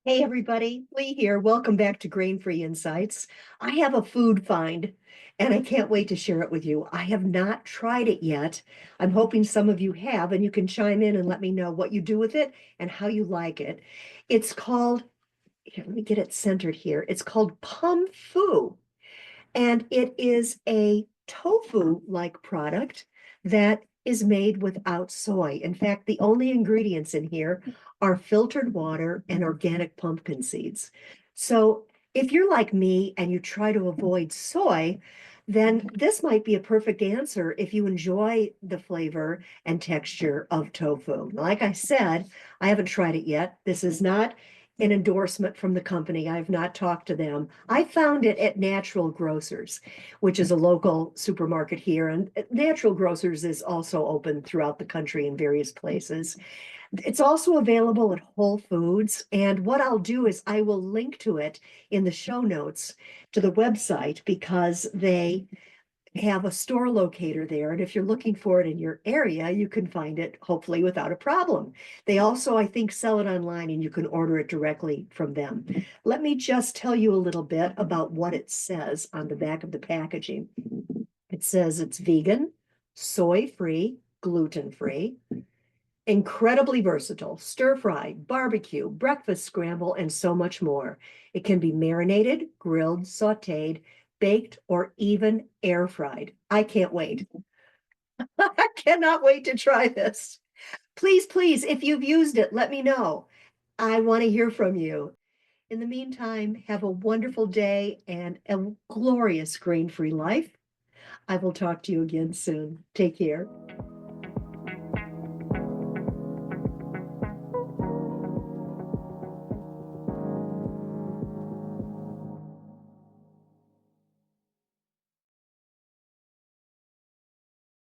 Hey everybody, Lee here. Welcome back to Grain-Free Insights. I have a food find and I can't wait to share it with you. I have not tried it yet. I'm hoping some of you have, and you can chime in and let me know what you do with it and how you like it. It's called, here, let me get it centered here. It's called Pumfu, and it is a tofu-like product that is made without soy. In fact, the only ingredients in here are filtered water and organic pumpkin seeds. So if you're like me and you try to avoid soy, then this might be a perfect answer if you enjoy the flavor and texture of tofu. Like I said, I haven't tried it yet. This is not an endorsement from the company. I've not talked to them. I found it at Natural Grocers, which is a local supermarket here. And Natural Grocers is also open throughout the country in various places. It's also available at Whole Foods. And what I'll do is I will link to it in the show notes to the website because they have a store locator there. And if you're looking for it in your area, you can find it hopefully without a problem. They also, I think, sell it online and you can order it directly from them. Let me just tell you a little bit about what it says on the back of the packaging. It says it's vegan, soy-free, gluten-free, incredibly versatile, stir fry, barbecue, breakfast scramble, and so much more. It can be marinated, grilled, sauteed, baked, or even air fried. I can't wait. I cannot wait to try this. Please, please, if you've used it, let me know. I want to hear from you. In the meantime, have a wonderful day and a glorious grain-free life. I will talk to you again soon. Take care.